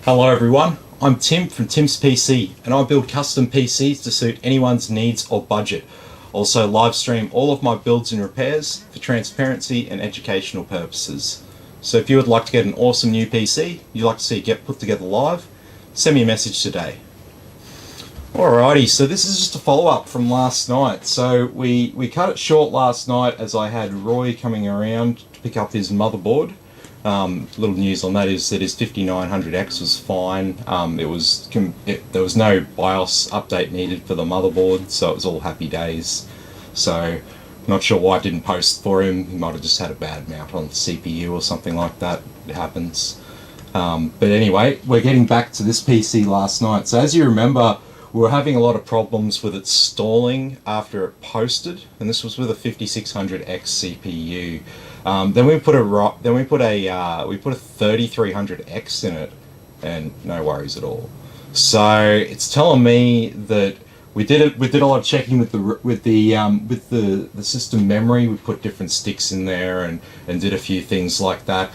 Hello everyone, I'm Tim from Tim's PC and I build custom PCs to suit anyone's needs or budget. Also live stream all of my builds and repairs for transparency and educational purposes. So if you would like to get an awesome new PC you'd like to see get put together live, send me a message today. Alrighty, so this is just a follow-up from last night. So we cut it short last night as I had Roy coming around to pick up his motherboard. Little news on that is that his 5900X was fine. There was no BIOS update needed for the motherboard, so it was all happy days. So not sure why I didn't post for him. He might have just had a bad mount on the CPU or something like that. It happens. But anyway, we're getting back to this PC last night. So as you remember, we were having a lot of problems with it stalling after it posted, and this was with a 5600X CPU. Then we put a 3300X in it, and no worries at all. So it's telling me that we did a lot of checking with the system memory. We put different sticks in there and did a few things like that.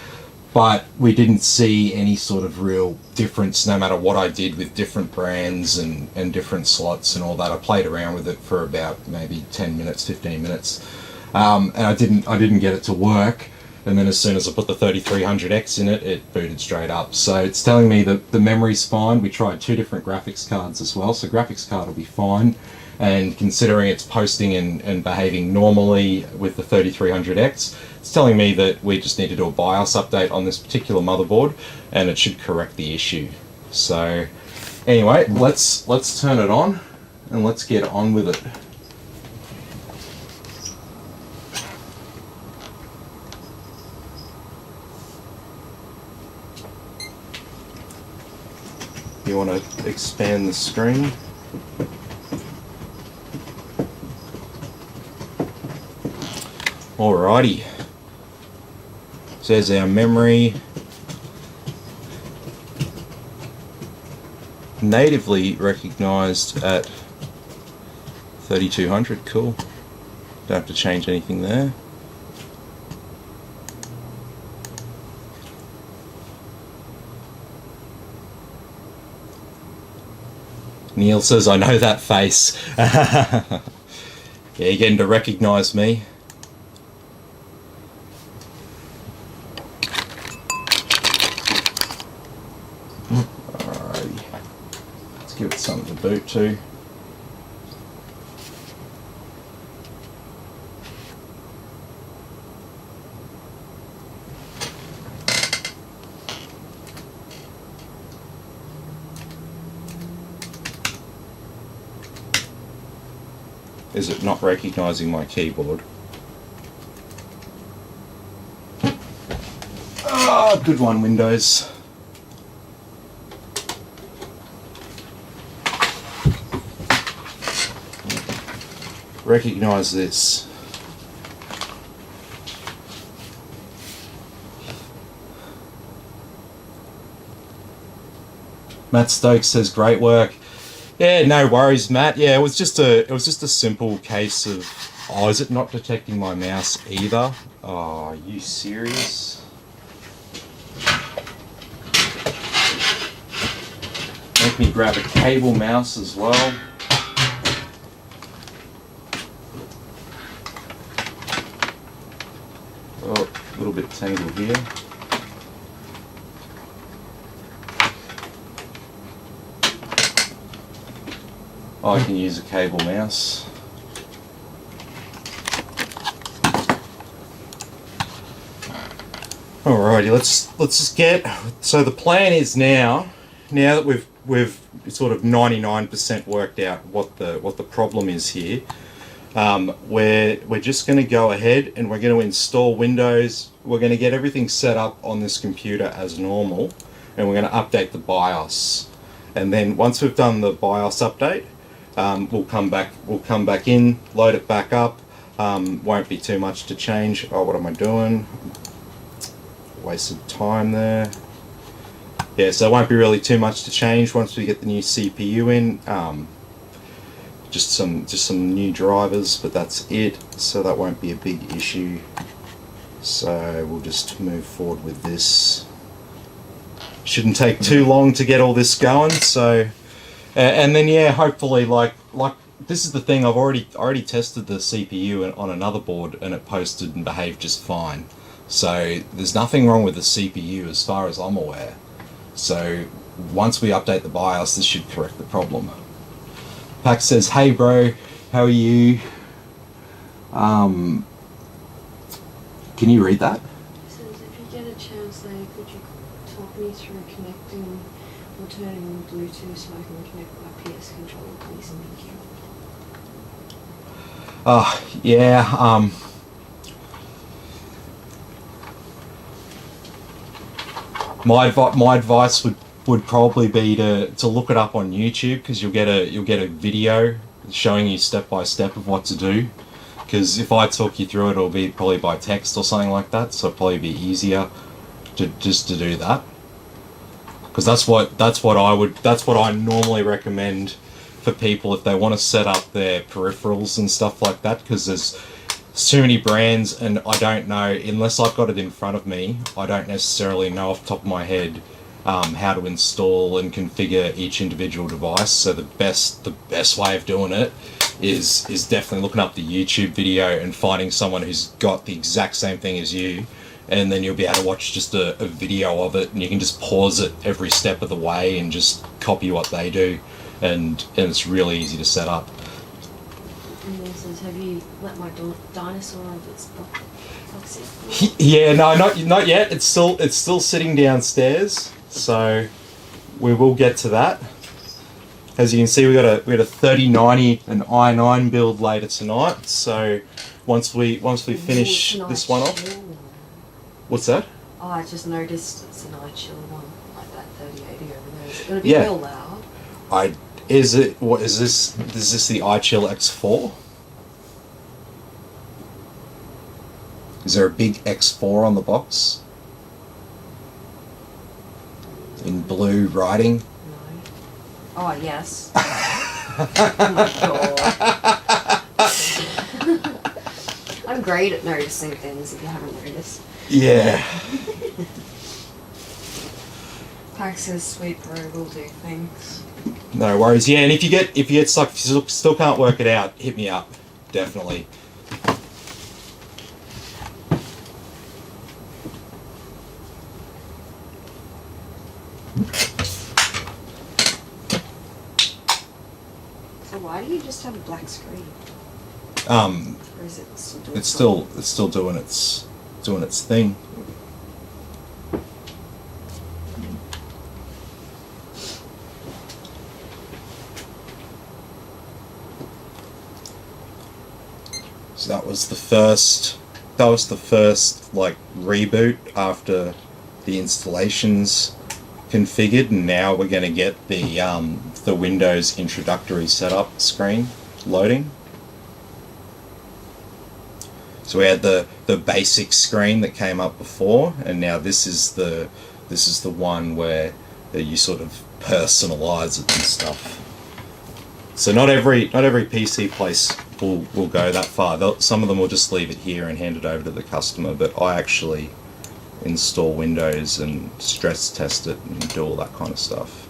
But we didn't see any sort of real difference no matter what I did with different brands and different slots and all that. I played around with it for about maybe 10 minutes, 15 minutes. And I didn't get it to work. And then as soon as I put the 3300X in it, it booted straight up. So it's telling me that the memory's fine. We tried two different graphics cards as well, so graphics card will be fine. And considering it's posting and behaving normally with the 3300X, it's telling me that we just need to do a BIOS update on this particular motherboard and it should correct the issue. So anyway, let's turn it on and let's get on with it. You want to expand the screen? Alrighty. Says our memory natively recognized at 3200. Cool. Don't have to change anything there. Neil says, I know that face. Yeah, you're getting to recognize me. Alrighty. Let's give it something to boot to. Is it not recognizing my keyboard? Ah, good one, Windows. Recognize this. Matt Stokes says great work. Yeah, no worries, Matt. Yeah, it was just a simple case of, oh, is it not detecting my mouse either? Oh, are you serious? Make me grab a cable mouse as well. Oh, a little bit tangled here. I can use a cable mouse. Alrighty, let's just get. So the plan is now that we've sort of 99% worked out what the problem is here. We're just going to go ahead and we're going to install Windows. We're going to get everything set up on this computer as normal, and we're going to update the BIOS. And then once we've done the BIOS update, we'll come back in, load it back up. Won't be too much to change. Oh, what am I doing? Wasted time there. Yeah, so it won't be really too much to change once we get the new CPU in. Just some new drivers, but that's it. So that won't be a big issue. So we'll just move forward with this. shouldn't take too long to get all this going. So, and then yeah, hopefully like this is the thing. I already tested the CPU on another board, and it posted and behaved just fine. So there's nothing wrong with the CPU as far as I'm aware. So once we update the BIOS, this should correct the problem. Pax says, "Hey bro, how are you?" Can you read that? It says, if you get a chance later, could you talk me through connecting or turning on Bluetooth so I can connect my PS controller, please, and thank you. Yeah. My advice would probably be to look it up on YouTube, because you'll get a video showing you step by step of what to do. Because if I talk you through it, it'll be probably by text or something like that. So it'll probably be easier to do that. Because that's what I normally recommend for people if they want to set up their peripherals and stuff like that. Because there's too many brands, and I don't know, unless I've got it in front of me, I don't necessarily know off the top of my head how to install and configure each individual device. So the best way of doing it is definitely looking up the YouTube video and finding someone who's got the exact same thing as you, and then you'll be able to watch just a video of it, and you can just pause it every step of the way and just copy what they do, and it's really easy to set up. And then it says, have you let my dinosaur of its box? Yeah, no, not yet. It's still sitting downstairs, so we will get to that. As you can see, we got a 3090 and i9 build later tonight. So once we finish this one off. What's that? Oh, I just noticed it's an iChill one, like that 3080 over there. It's gonna be real loud. Is this the iChill X4? Is there a big X4 on the box? In blue writing? No. Oh, yes. Oh my god. I'm great at noticing things if you haven't noticed. Yeah. Pax says, sweet bro, will do, thanks. No worries. Yeah, and if you get stuck, if you still can't work it out, hit me up. Definitely. So why do you just have a black screen? Or is it still doing It's still doing its thing. So that was the first like reboot after the installation's configured, and now we're going to get the Windows introductory setup screen loading. So we had the basic screen that came up before, and now this is the one where you sort of personalize it and stuff. So not every PC place will go that far. Some of them will just leave it here and hand it over to the customer, but I actually install Windows and stress test it and do all that kind of stuff.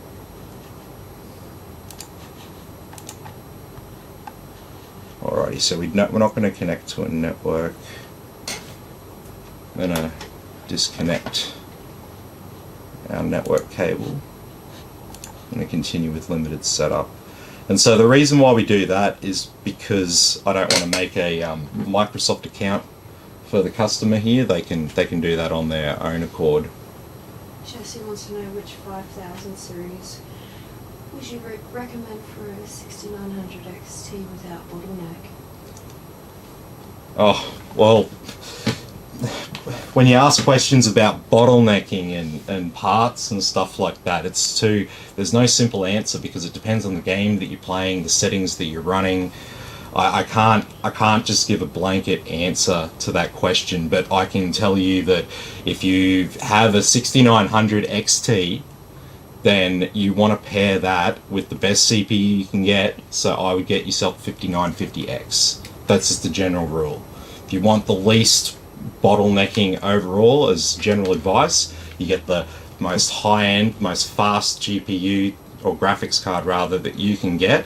Alrighty, so we're not going to connect to a network. I'm going to disconnect our network cable. I'm going to continue with limited setup. And so the reason why we do that is because I don't want to make a Microsoft account for the customer here. They can do that on their own accord. Jesse wants to know which 5000 series would you recommend for a 6900XT without bottleneck? Oh, well, when you ask questions about bottlenecking and parts and stuff like that, there's no simple answer, because it depends on the game that you're playing, the settings that you're running. I can't just give a blanket answer to that question, but I can tell you that if you have a 6900XT, then you want to pair that with the best CPU you can get. So I would get yourself 5950X. That's just the general rule. If you want the least bottlenecking overall as general advice, you get the most high-end, most fast GPU or graphics card rather that you can get,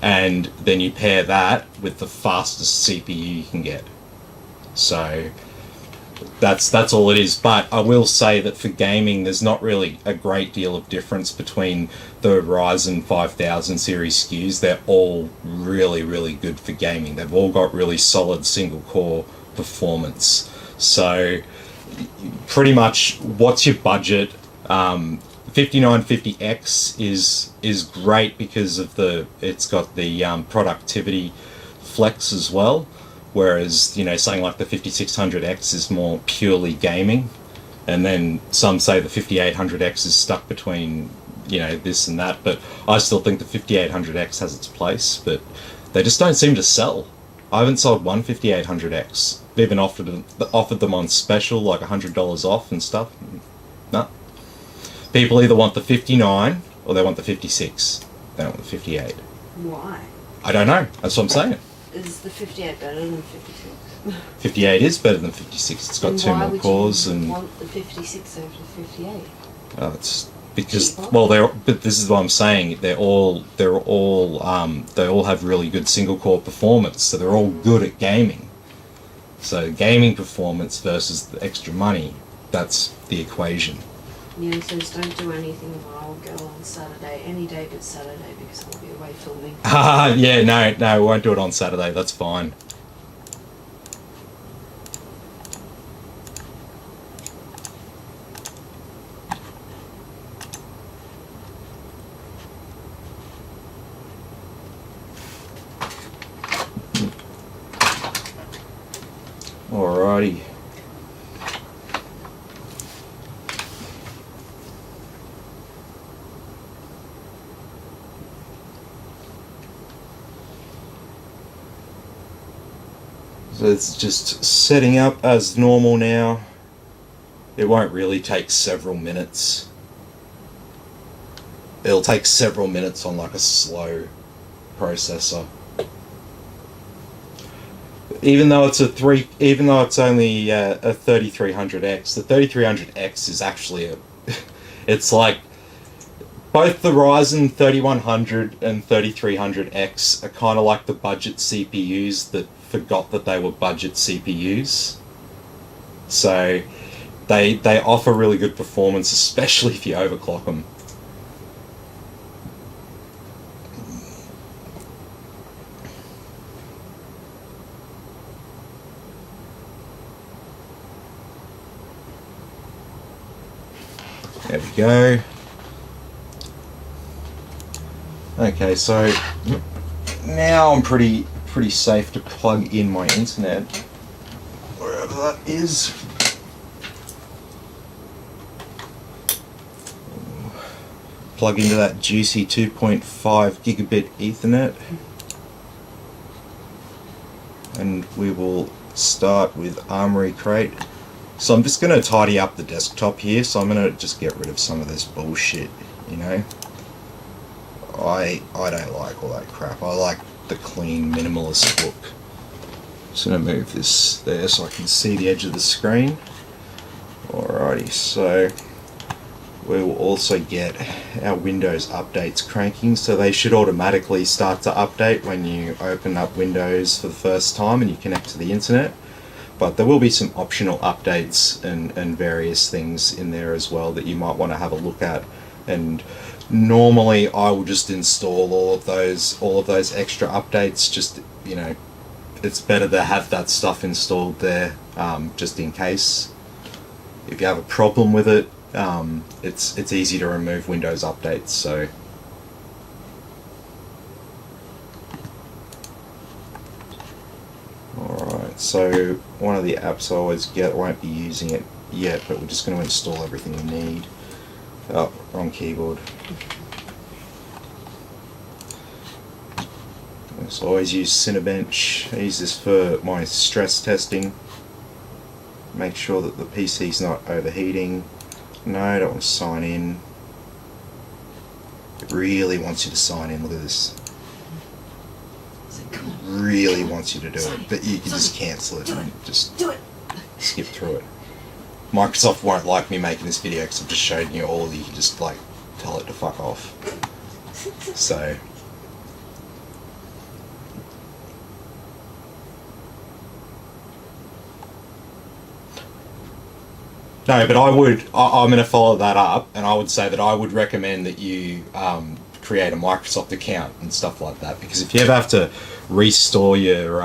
and then you pair that with the fastest CPU you can get. So that's all it is. But I will say that for gaming, there's not really a great deal of difference between the Ryzen 5000 series SKUs. They're all really, really good for gaming. They've all got really solid single core performance. So pretty much, what's your budget? 5950X is great because of it's got the productivity flex as well. Whereas, you know, something like the 5600X is more purely gaming. And then some say the 5800X is stuck between, you know, this and that. But I still think the 5800X has its place, but they just don't seem to sell. I haven't sold one 5800X. They've even offered them on special, like $100 off and stuff. No. People either want the 59 or they want the 56. They don't want the 58. Why? I don't know. That's what I'm saying. Is the 58 better than 56? 58 is better than 56. It's got two more cores, and why would you want the 56 over the 58? It's because, well, but this is what I'm saying. They all have really good single core performance, so they're all good at gaming. So gaming performance versus the extra money, that's the equation. Yeah, so just don't do anything with I'll go on Saturday, any day but Saturday, because I'll be away filming. Yeah, no, we won't do it on Saturday, that's fine. Alrighty. So it's just setting up as normal now. It won't really take several minutes. It'll take several minutes on like a slow processor. Even though it's only a 3300X, the 3300X is actually it's like both the Ryzen 3100 and 3300X are kind of like the budget CPUs that forgot that they were budget CPUs. So they offer really good performance, especially if you overclock them. There we go. Okay, so now I'm pretty safe to plug in my internet, wherever that is. Plug into that juicy 2.5 gigabit Ethernet, and we will start with Armory Crate. So I'm just going to tidy up the desktop here, so I'm going to just get rid of some of this bullshit, you know. I don't like all that crap. I like the clean minimalist look. Just going to move this there so I can see the edge of the screen. Alrighty, so we will also get our Windows updates cranking, so they should automatically start to update when you open up Windows for the first time and you connect to the internet. But there will be some optional updates and various things in there as well that you might want to have a look at. And normally I will just install all of those extra updates. Just, you know, it's better to have that stuff installed there, just in case. If you have a problem with it, it's easy to remove Windows updates. So alright, so one of the apps I always get, I won't be using it yet, but we're just going to install everything we need. Oh, wrong keyboard. So I always use Cinebench. I use this for my stress testing. Make sure that the PC's not overheating. No, I don't want to sign in. It really wants you to sign in. Look at this. Really wants you to do it, but you can just cancel it and just skip through it. Microsoft won't like me making this video because I've just showed you all of you can just like tell it to fuck off. So no, but I'm going to follow that up, and I would say that I would recommend that you create a Microsoft account and stuff like that, because if you ever have to restore your,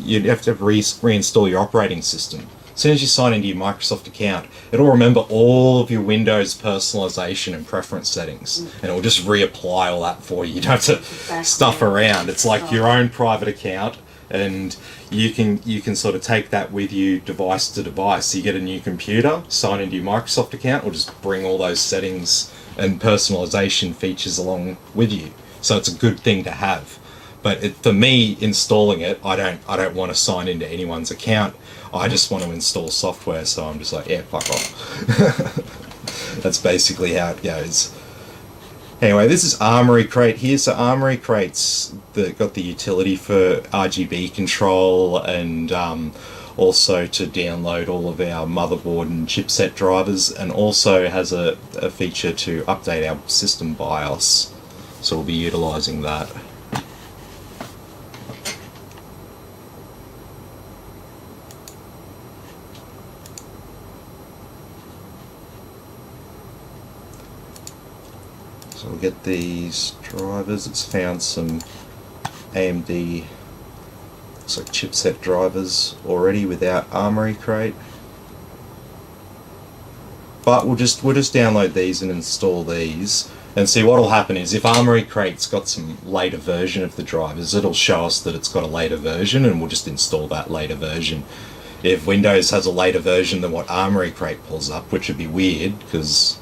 you'd have to reinstall your operating system. As soon as you sign into your Microsoft account, it'll remember all of your Windows personalization and preference settings, and it'll just reapply all that for you. You don't have to stuff around. It's like your own private account, and you can sort of take that with you device to device. So you get a new computer, sign into your Microsoft account, or just bring all those settings and personalization features along with you. So it's a good thing to have. But for me, installing it, I don't want to sign into anyone's account. I just want to install software, so I'm just like, yeah, fuck off. That's basically how it goes. Anyway, this is Armory Crate here. So Armory Crate's got the utility for RGB control, and also to download all of our motherboard and chipset drivers, and also has a feature to update our system BIOS. So we'll be utilising that. So we'll get these drivers. It's found some AMD, looks like chipset drivers already without Armory Crate. But we'll just download these and install these, and see what'll happen is if Armory Crate's got some later version of the drivers, it'll show us that it's got a later version, and we'll just install that later version. If Windows has a later version than what Armory Crate pulls up, which would be weird because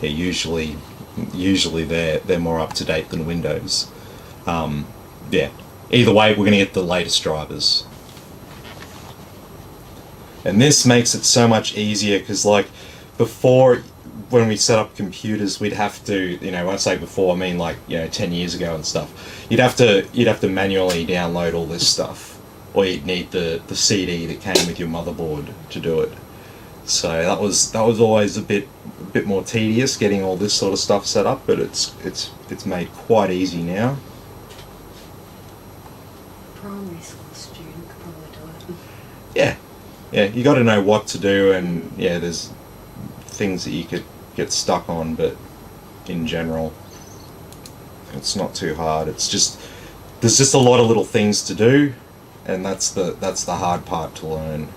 yeah, usually they're more up to date than Windows. Yeah, either way, we're going to get the latest drivers. And this makes it so much easier because, like, before, when we set up computers, we'd have to, you know, when I say before, I mean like, you know, 10 years ago and stuff. You'd have to manually download all this stuff, or you'd need the CD that came with your motherboard to do it. So that was always a bit more tedious getting all this sort of stuff set up, but it's made quite easy now. Primary school student could probably do it. Yeah, you got to know what to do, and yeah, there's things that you could get stuck on, but in general, it's not too hard. It's just there's just a lot of little things to do, and that's the hard part to learn.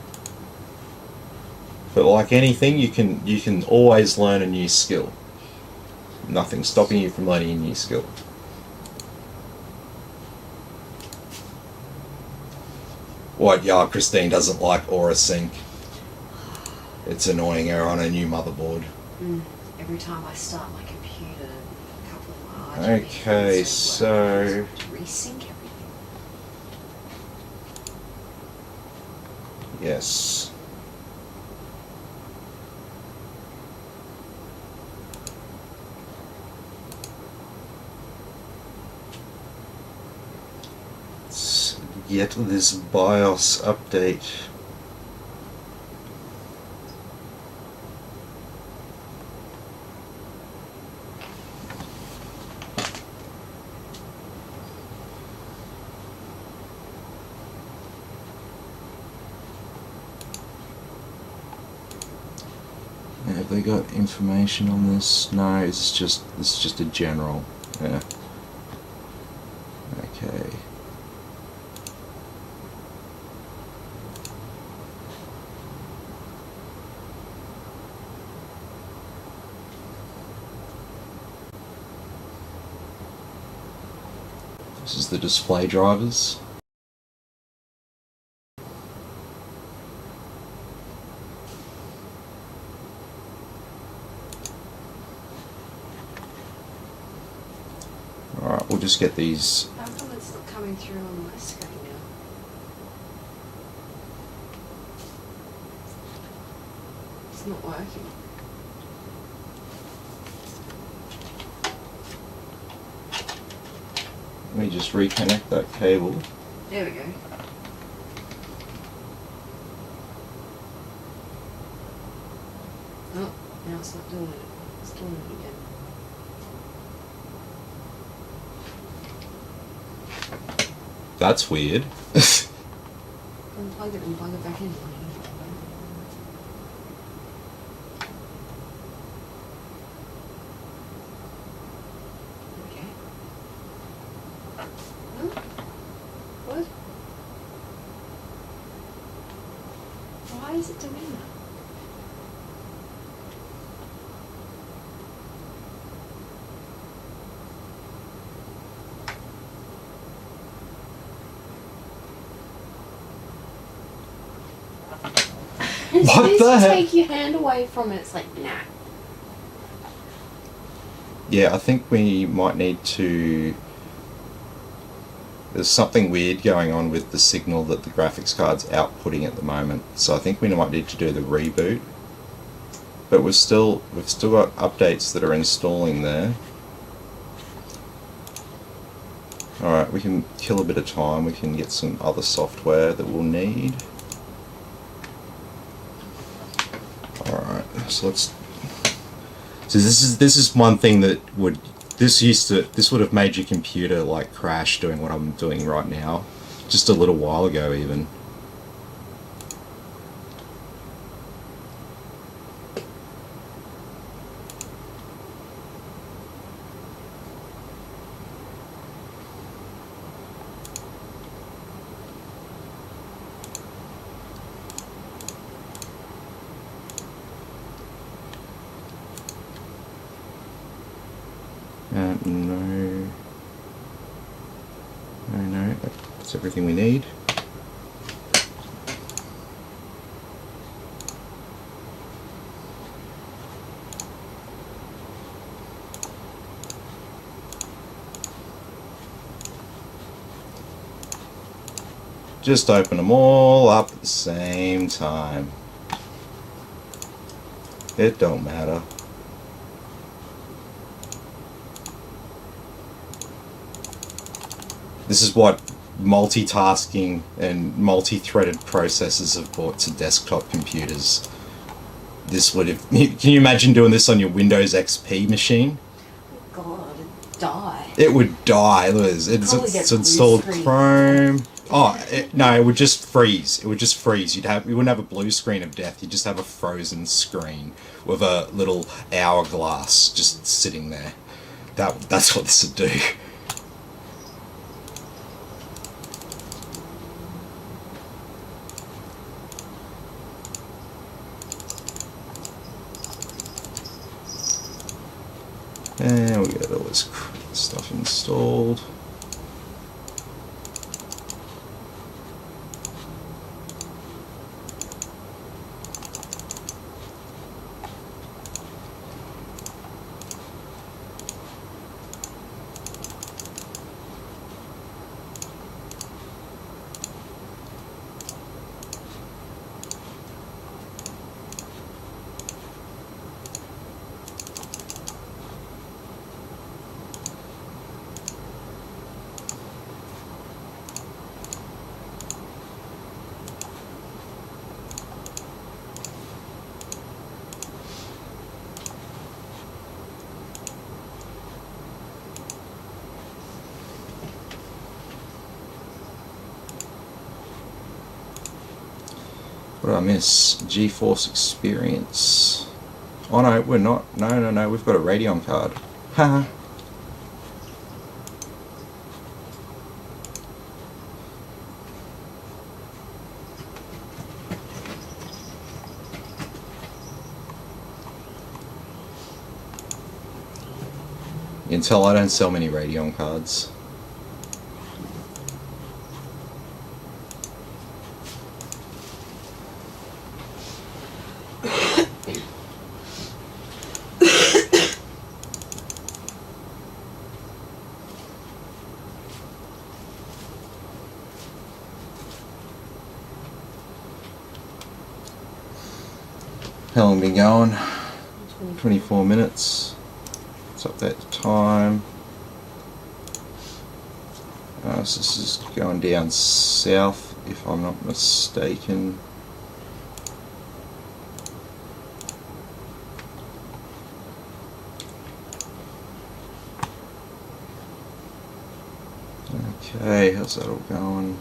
But like anything, you can always learn a new skill. Nothing's stopping you from learning a new skill. What, yeah, Christine doesn't like Aura Sync. It's annoying her on a new motherboard. Every time I start my computer, a couple of my RGB Okay, so to resync everything. yes. Let's get this BIOS update. Have they got information on this? No, it's just a general. Yeah. Okay. This is the display drivers. Alright, we'll just get these. How come it's not coming through on my screen now? It's not working. Let me just reconnect that cable. There we go. Oh, now it's not doing it. It's doing it again. That's weird. Unplug it and plug it back in. Okay. No? What? Why is it doing that? What the heck? Take your hand away from it. It's like, nah. Yeah, I think we might need to... There's something weird going on with the signal that the graphics card's outputting at the moment. So I think we might need to do the reboot. But we've still got updates that are installing there. Alright, we can kill a bit of time. We can get some other software that we'll need. Alright, so let's... So this is one thing that would... This would have made your computer like crash doing what I'm doing right now. Just a little while ago even. No, that's everything we need. Just open them all up at the same time. It don't matter. This is what multitasking and multi-threaded processors have brought to desktop computers. This would have... Can you imagine doing this on your Windows XP machine? God, it'd die. It would die, Liz. It's installed Chrome. Oh, no, it would just freeze. It would just freeze. You wouldn't have a blue screen of death. You'd just have a frozen screen with a little hourglass just sitting there. That's what this would do. And we got all this stuff installed. What did I miss? GeForce Experience. Oh no, we're not. No, we've got a Radeon card. Haha. You can tell I don't sell many Radeon cards. How long been going? 24 minutes. Let's update the time. So this is going down south, if I'm not mistaken. Okay, how's that all going?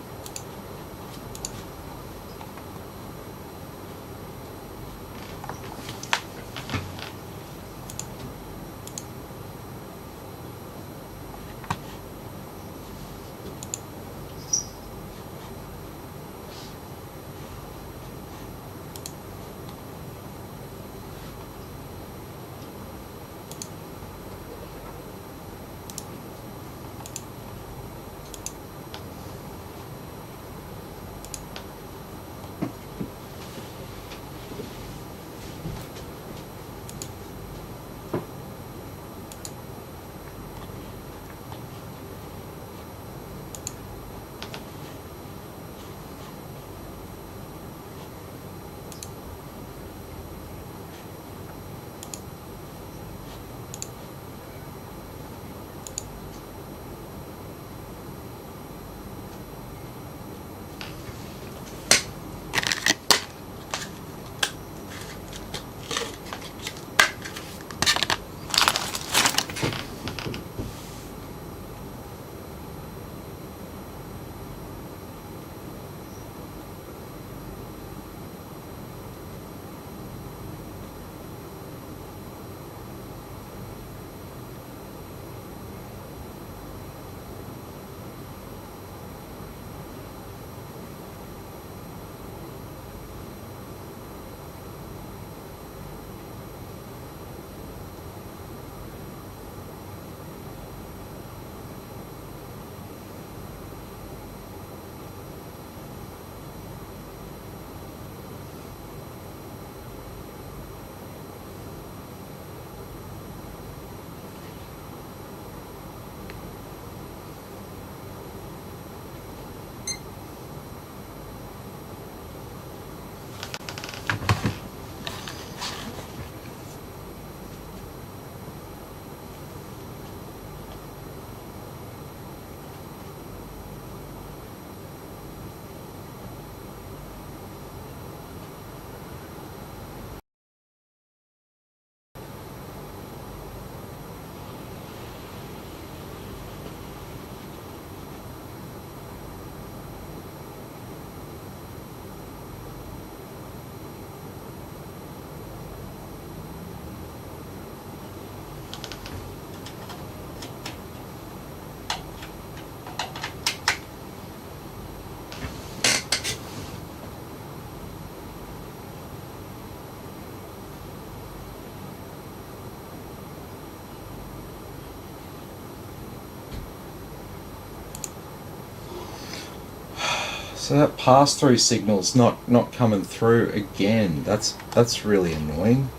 So that pass-through signal's not coming through again. That's really annoying.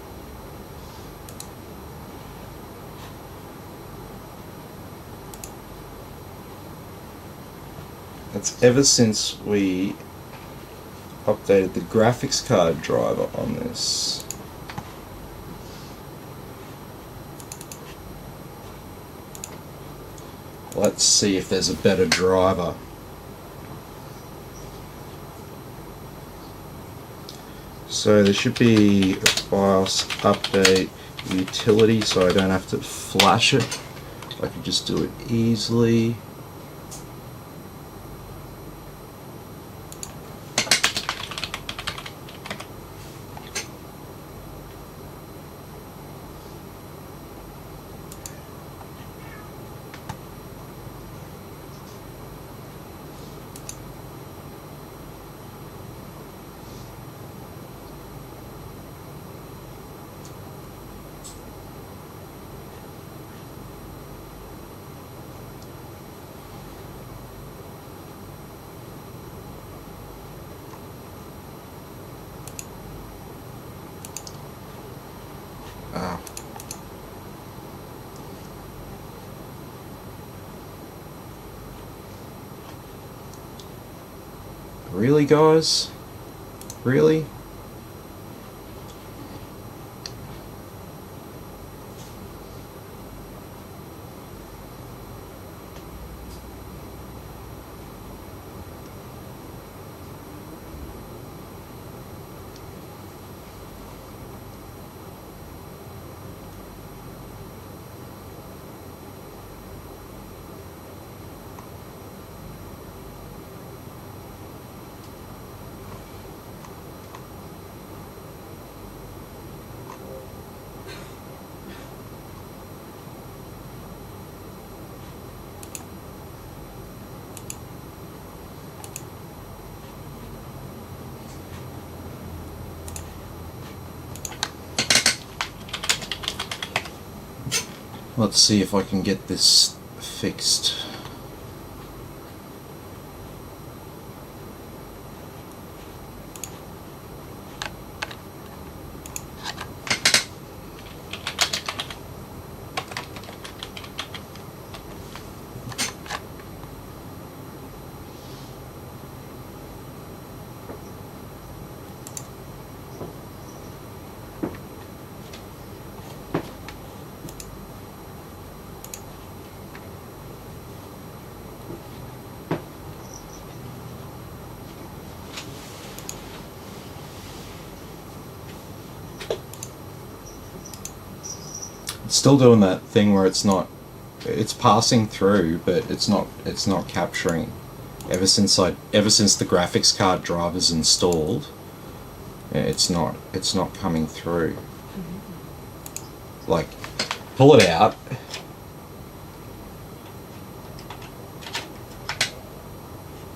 That's ever since we updated the graphics card driver on this. Let's see if there's a better driver. So there should be a BIOS update utility, so I don't have to flash it. I can just do it easily. Really, guys? Really? Let's see if I can get this fixed. Still doing that thing where it's passing through, but it's not capturing. Ever since the graphics card driver's installed, it's not coming through. Like, pull it out,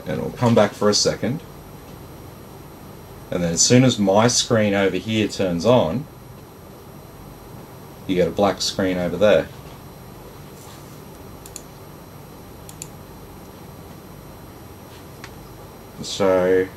and it'll come back for a second, and then as soon as my screen over here turns on, you get a black screen over there. So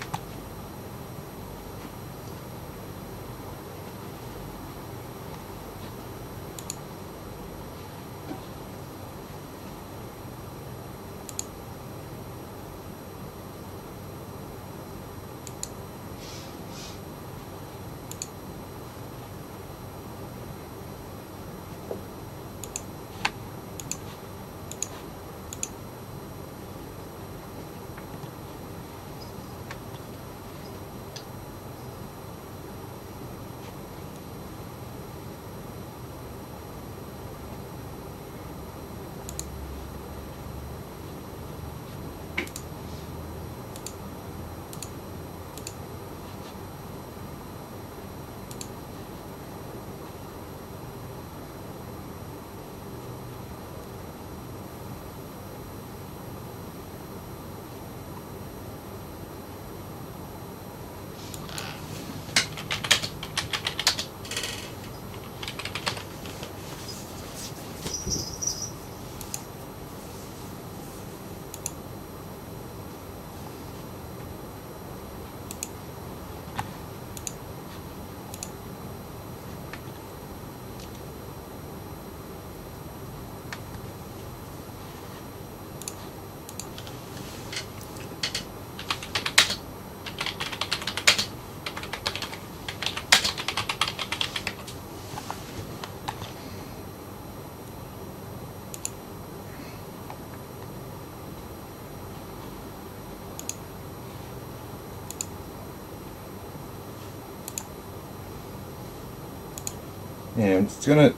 yeah, I'm just gonna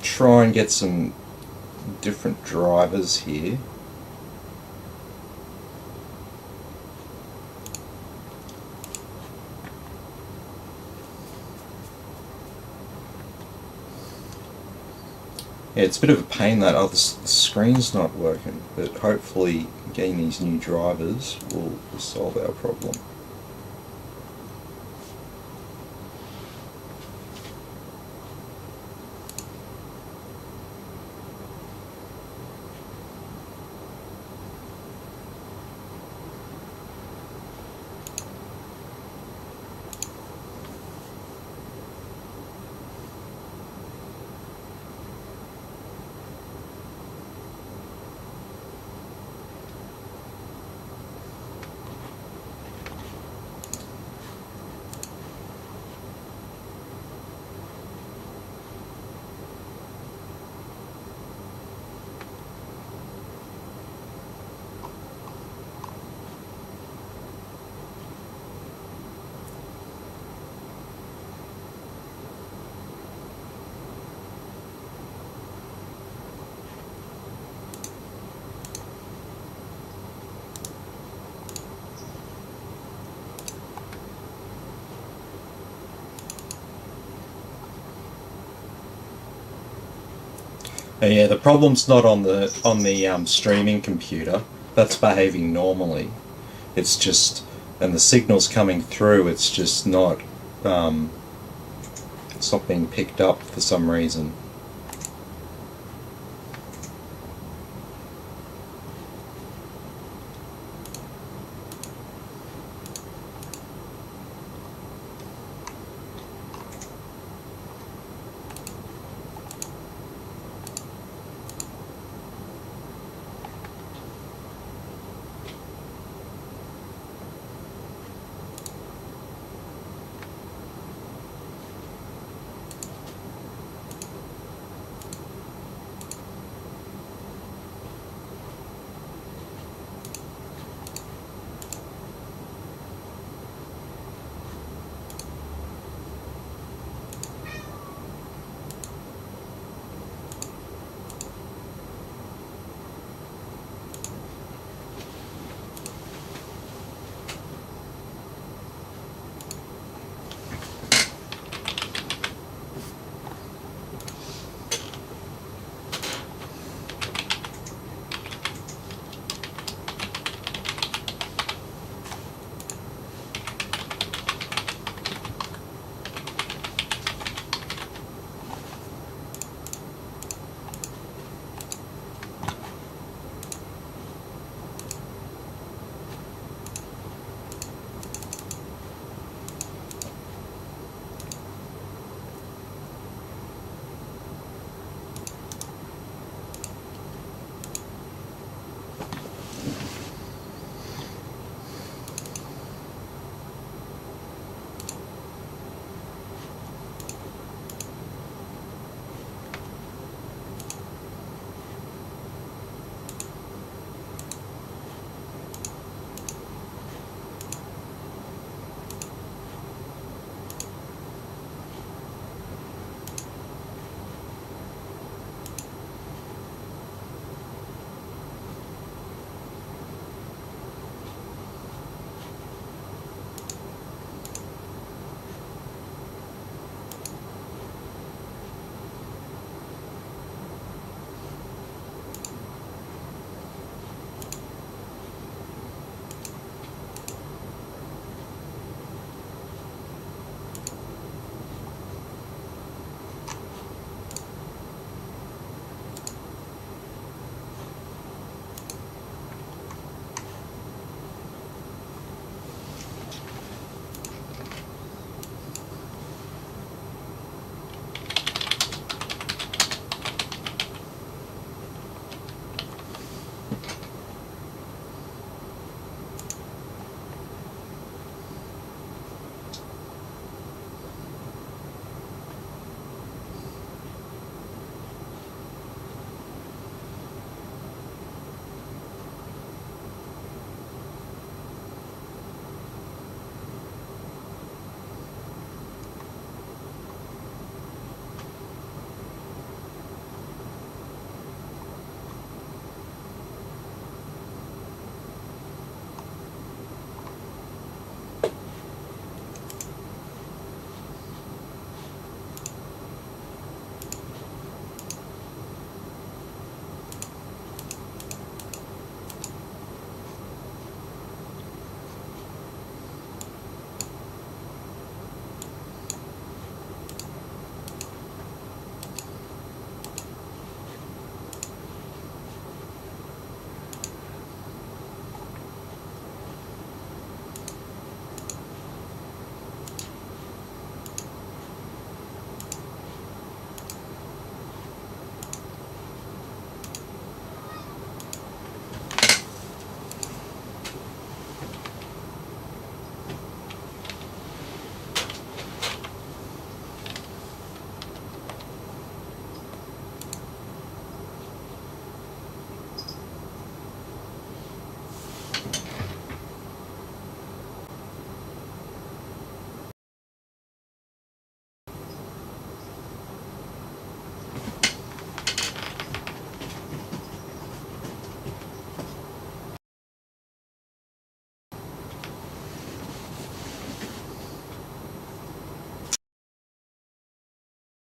try and get some different drivers here. Yeah, it's a bit of a pain that the screen's not working, but hopefully getting these new drivers will solve our problem. Yeah, the problem's not on the streaming computer. That's behaving normally. It's just, and the signal's coming through. It's just not. It's not being picked up for some reason.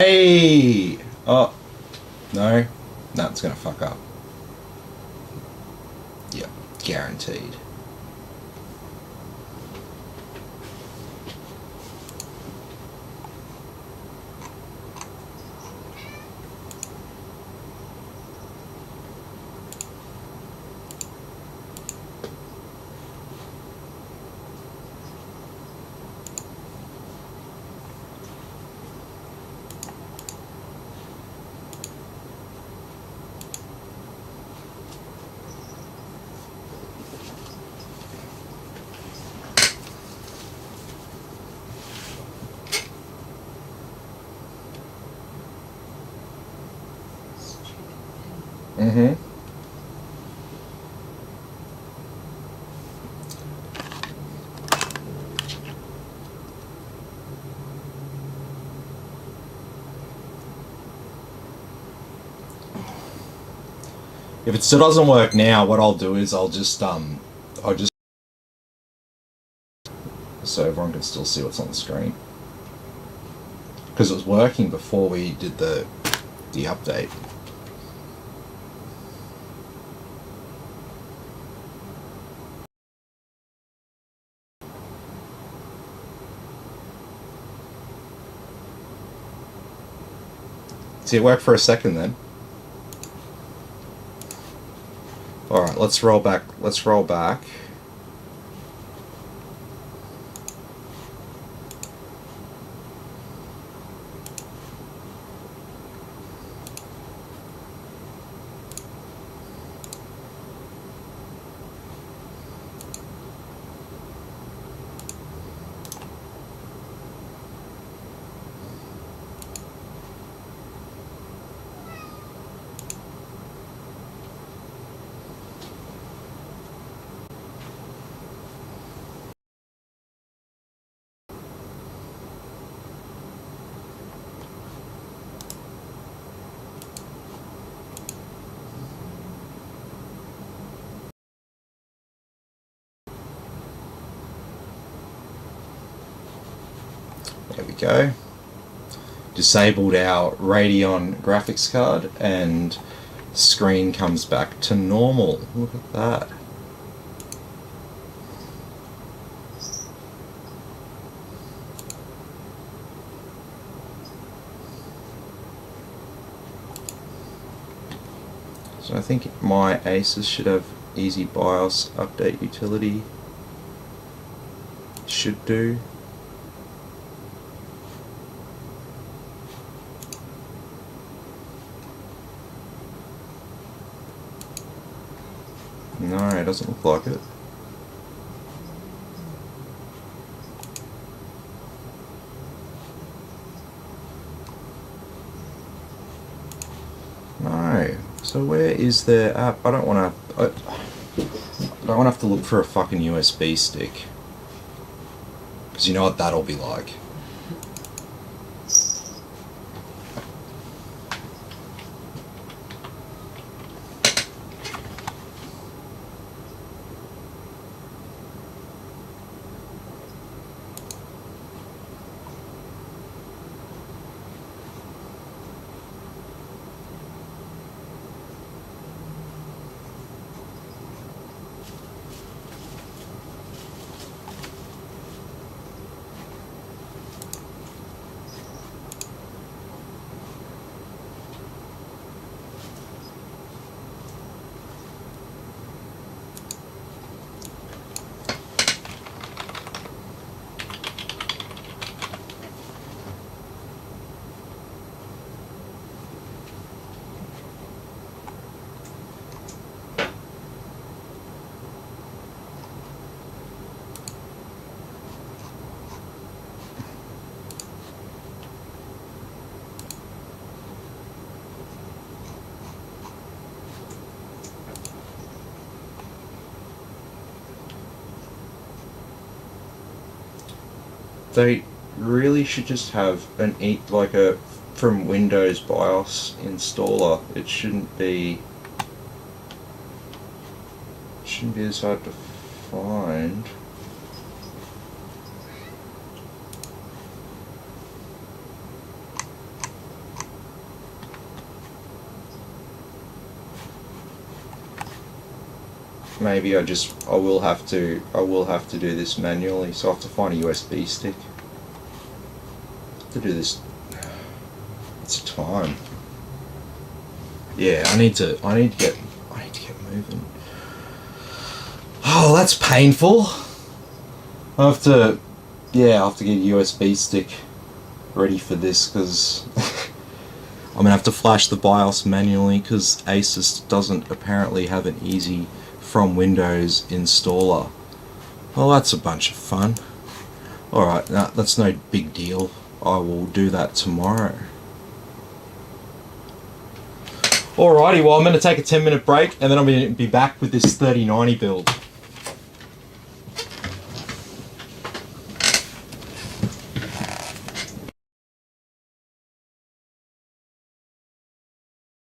Hey! Oh, no. No, it's gonna fuck up. Yep, guaranteed. Mm-hmm. If it still doesn't work now, what I'll do is I'll just so everyone can still see what's on the screen. Because it was working before we did the update. See, it worked for a second then. Alright, let's roll back. Let's roll back. There we go. Disabled our Radeon graphics card and screen comes back to normal. Look at that. So I think my Asus should have easy BIOS update utility. Should do. No, it doesn't look like it. No. So where is their app? I don't want to have to look for a fucking USB stick. Because you know what that'll be like. They really should just have like a from Windows BIOS installer. It shouldn't be as hard to find. maybe I will have to do this manually, so I have to find a USB stick to do this. It's time. Yeah, I need to get moving. Oh, that's painful. I have to get a USB stick ready for this, because I'm gonna have to flash the BIOS manually, because Asus doesn't apparently have an easy from Windows installer. Well, that's a bunch of fun. Alright, that's no big deal. I will do that tomorrow. Alrighty, well, I'm going to take a 10-minute break, and then I'm going to be back with this 3090 build.